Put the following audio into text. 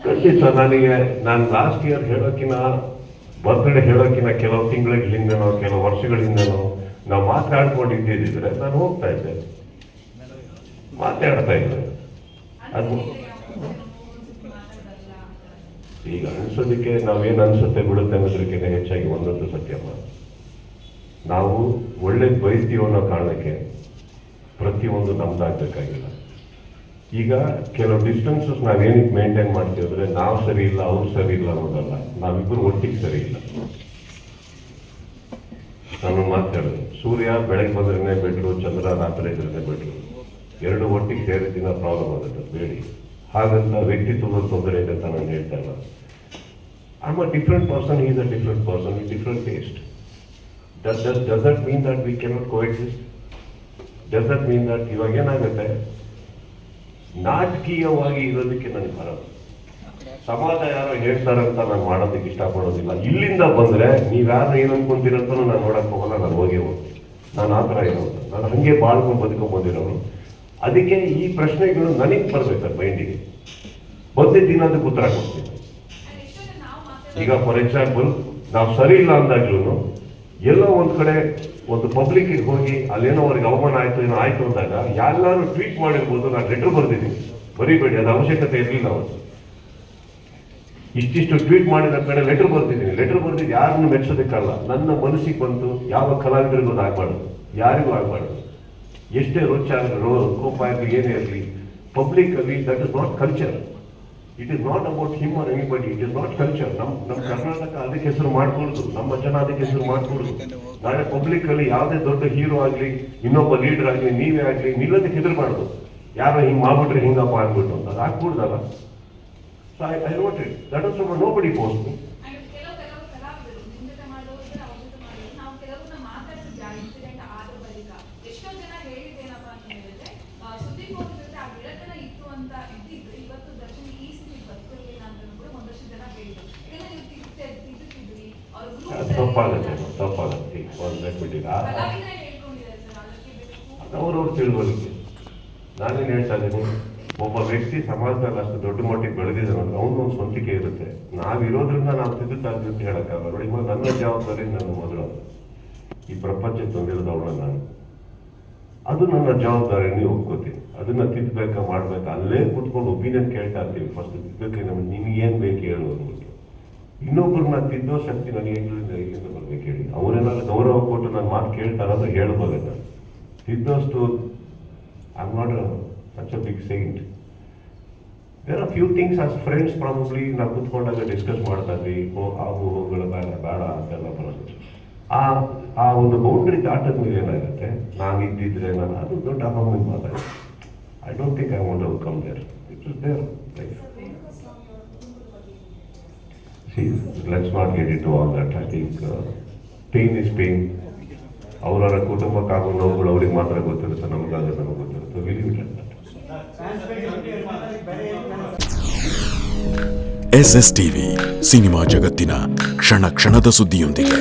ಖಂಡಿತ ನಾನು last year ಹೇಳೋಕ್ಕಿಂತ birthday ಹೇಳೋಕ್ಕಿಂತ ಕೆಲವು ತಿಂಗಳ ಹಿಂದೆನೋ ಕೆಲವು ವರ್ಷಗಳ ಹಿಂದೆನೋ ನಾವು ಮಾತಾಡ್ಕೊಂಡಿದ್ದಿದ್ರೆ ನಾನು ಹೋಗ್ತಾ ಇದ್ದೆ, ಮಾತಾಡ್ತಾ ಇದ್ದೆ. ಅದು ಈಗ ಅನ್ಸೋದಕ್ಕೆ ನಾವೇನು ಅನ್ಸುತ್ತೆ ಬಿಡುತ್ತೆ ಅನ್ನೋದಕ್ಕಿಂತ ಹೆಚ್ಚಾಗಿ ಒಂದೊಂದು ಸತ್ಯಮ್ಮ, ನಾವು ಒಳ್ಳೇದು ಬಯಸ್ತೀವೋ ಅನ್ನೋ ಕಾರಣಕ್ಕೆ ಪ್ರತಿಯೊಂದು ನಮ್ದಾಗಬೇಕಾಗಿಲ್ಲ. ಈಗ ಕೆಲವು ಡಿಸ್ಟೆನ್ಸಸ್ ನಾವೇನಕ್ಕೆ ಮೇಂಟೈನ್ ಮಾಡ್ತೀವಿ ಅಂದರೆ ನಾವು ಸರಿ ಇಲ್ಲ ಅವ್ರು ಸರಿ ಇಲ್ಲ ಅನ್ನೋದಲ್ಲ, ನಾವಿಬ್ಬರು ಒಟ್ಟಿಗೆ ಸರಿ ಇಲ್ಲ. ನಾನು ಮಾತಾಡೋದು ಸೂರ್ಯ ಬೆಳಗ್ಗೆ ಬಂದ್ರೇ ಬೆಟ್ರು, ಚಂದ್ರ ರಾತ್ರಿ ಇದ್ರೆ ಬೆಟ್ರು, ಎರಡು ಒಟ್ಟಿಗೆ ಸೇರಿದಿನ ಪ್ರಾಬ್ಲಮ್ ಆಗುತ್ತೆ ಬೇಡಿ. ಹಾಗಂತ ವ್ಯಕ್ತಿತ್ವದ ತೊಂದರೆ ಇದೆ ಅಂತ ನಾನು ಹೇಳ್ತಾ ಇಲ್ಲ. I'm a different person, he is a different person with different taste. Does that mean that we cannot coexist? Does that mean that ಇವಾಗ ಏನಾಗುತ್ತೆ, ನಾಟಕೀಯವಾಗಿ ಇರೋದಕ್ಕೆ ನನಗೆ ಬರೋದು, ಸಮಾಜ ಯಾರೋ ಹೇಳ್ತಾರಂತ ನಾನು ಮಾಡೋದಕ್ಕೆ ಇಷ್ಟಪಡೋದಿಲ್ಲ. ಇಲ್ಲಿಂದ ಬಂದರೆ ನೀವ್ಯಾರು ಏನು ಅನ್ಕೊಂತೀರಂತ ನಾನು ನೋಡಕ್ಕೆ ಹೋಗಲ್ಲ, ನಾನು ಹೋಗೇ ಹೋಗ್ತೀನಿ. ನಾನು ಆ ಥರ ಏನೋ ನಾನು ಹಾಗೆ ಬಾಳ್ಕೊಂಡು ಬದುಕೊಂಡ್ಬಂದಿರೋನು. ಅದಕ್ಕೆ ಈ ಪ್ರಶ್ನೆಗಳು ನನಗೆ ಬರ್ಬೇಕು ಮೈಂಡಿಗೆ, ಬಂದಿದ್ದ ದಿನ ಅದಕ್ಕೆ ಉತ್ತರ ಕೊಡ್ತೀನಿ. ಈಗ ಫಾರ್ ಎಕ್ಸಾಂಪಲ್ ನಾವು ಸರಿ ಇಲ್ಲ ಅಂದಾಗ್ಲೂ ಎಲ್ಲೋ ಒಂದು ಕಡೆ ಒಂದು ಪಬ್ಲಿಕ್ಗೆ ಹೋಗಿ ಅಲ್ಲೇನೋ ಅವ್ರಿಗೆ ಅವಮಾನ ಆಯ್ತು ಏನೋ ಆಯ್ತು ಅಂದಾಗ ಎಲ್ಲರೂ ಟ್ವೀಟ್ ಮಾಡಿರ್ಬೋದು, ನಾನು ಲೆಟರ್ ಬರ್ದಿದ್ದೀನಿ, ಬರೀಬೇಡಿ, ಅದು ಅವಶ್ಯಕತೆ ಇರಲಿಲ್ಲ. ಅವತ್ತು ಇಷ್ಟಿಷ್ಟು ಟ್ವೀಟ್ ಮಾಡಿದ ಕಡೆ ಲೆಟರ್ ಬರ್ತಿದ್ದೀನಿ. ಲೆಟರ್ ಬರ್ದಿದ್ದು ಯಾರನ್ನು ಮೆಚ್ಚೋದಕ್ಕಲ್ಲ, ನನ್ನ ಮನಸ್ಸಿಗೆ ಬಂತು. ಯಾವ ಕಲಾವಿದರಿಗೂ ಅದು ಆಗಬಾರ್ದು, ಯಾರಿಗೂ ಆಗಬಾರ್ದು. ಎಷ್ಟೇ ರುಚಿ ಆಗಲಿ, ಕೋಪ ಆಗಲಿ, ಏನೇ ಇರಲಿ, ಪಬ್ಲಿಕಲ್ಲಿ that is not culture. It is not about him or anybody, it is not culture. ನಮ್ಮ ಕರ್ನಾಟಕ ಅದಕ್ಕೆ ಹೆಸರು ಮಾಡ್ಕೊಡುದು, ನಮ್ಮ ಜನ ಅದಕ್ಕೆ ಹೆಸರು ಮಾಡ್ಕೊಡುದು. ನಾಳೆ ಪಬ್ಲಿಕಲ್ಲಿ ಯಾವುದೇ ದೊಡ್ಡ ಹೀರೋ ಆಗಲಿ, ಇನ್ನೊಬ್ಬ ಲೀಡರ್ ಆಗಲಿ, ನೀವೇ ಆಗಲಿ, ನಿಲ್ಲೋದಕ್ಕೆ ಹೆದರ್ಬಾರ್ದು. ಯಾರೋ ಹಿಂಗೆ ಮಾಡ್ಬಿಟ್ರೆ ಹಿಂಗಪ್ಪ ಅಂದ್ಬಿಟ್ಟು ಅಂತ ಅದು ಆಗ್ಬಿಡ್ದಲ್ಲ. So I note it, that is nobody post me. ತಪ್ಪಾಗತ್ತೆ ಬಿಟ್ಟಿಲ್ಲ, ಅವ್ರವ್ರು ತಿಳುವಳಿಕೆ. ನಾನೇನು ಹೇಳ್ತಾ ಇದ್ದೀನಿ, ಒಬ್ಬ ವ್ಯಕ್ತಿ ಸಮಾಜದಲ್ಲಿ ಅಷ್ಟು ದೊಡ್ಡ ಮಟ್ಟಿಗೆ ಬೆಳೆದಿದ್ದಾನೆ ಅಂದ್ರೆ ಅವನೊಂದು ಸ್ವಂತಿಕೆ ಇರುತ್ತೆ. ನಾವಿರೋದ್ರಿಂದ ನಾವು ತಿದ್ದುತ್ತಾಗಿ ಅಂತ ಹೇಳಕ್ಕಾಗಲ್ಲ. ನೋಡಿ, ನನ್ನ ಜವಾಬ್ದಾರಿ ನನ್ನ ಮೊದಲು ಈ ಪ್ರಪಂಚಕ್ಕೆ ತಂದಿರೋದವಳ ನಾನು, ಅದು ನನ್ನ ಜವಾಬ್ದಾರಿ, ನೀವು ಒಪ್ಕೋತೀನಿ. ಅದನ್ನ ತಿದ್ದಬೇಕಾ ಮಾಡ್ಬೇಕಾ, ಅಲ್ಲೇ ಕೂತ್ಕೊಂಡು ಒಪಿನಿಯನ್ ಕೇಳ್ತಾ ಇರ್ತೀವಿ. ಫಸ್ಟ್ ತಿದ್ದಕ್ಕೆ ನಮ್ಗೆ ನಿಮ್ಗೇನು ಬೇಕು ಹೇಳು ಅಂದ್ಬಿಟ್ಟು. ಇನ್ನೊಬ್ಬರನ್ನ ತಿದ್ದೋ ಶಕ್ತಿ ನನಗೆ ಇಲ್ಲಿಂದ ಬರ್ಬೇಕು ಹೇಳಿ. ಅವರೇನಾದ್ರು ಗೌರವ ಕೊಟ್ಟು ನನ್ನ ಮಾತು ಕೇಳ್ತಾರಂದ್ರೆ ಹೇಳ್ಬೋದು. ನಾನು ತಿದ್ದೋಷ್ಟು I am not such a big saint. There are few things as friends probably ನಾವು ಕೂತ್ಕೊಂಡಾಗ ಡಿಸ್ಕಸ್ ಮಾಡ್ತಾ ಇದ್ವಿ, ಹೋಗುಗಳು ಬೇಡ ಅಂತೆಲ್ಲ ಬರೋದು. ಆ ಒಂದು ಬೌಂಡ್ರಿ ದಾಟದ ಮೇಲೆ ಏನಾಗುತ್ತೆ, ನಾನು ಇದ್ದಿದ್ರೆ ನಾನು ಅದು ದೊಡ್ಡ ಅಹಮಿಂದ ಮಾತಾಡಿ. I don't think I want to come there. It is their life. Let's not get into all that. I think pain is pain. ಅವರವರ ಕುಟುಂಬಕ್ಕಾಗೋ ನೋವುಗಳು ಅವ್ರಿಗೆ ಮಾತ್ರ ಗೊತ್ತಿರುತ್ತೆ, ನಮಗಾದ್ರೆ ನಮಗೆ ಗೊತ್ತಿರುತ್ತೆ. SSTV ಸಿನಿಮಾ ಜಗತ್ತಿನ ಕ್ಷಣ ಕ್ಷಣದ ಸುದ್ದಿಯೊಂದಿಗೆ.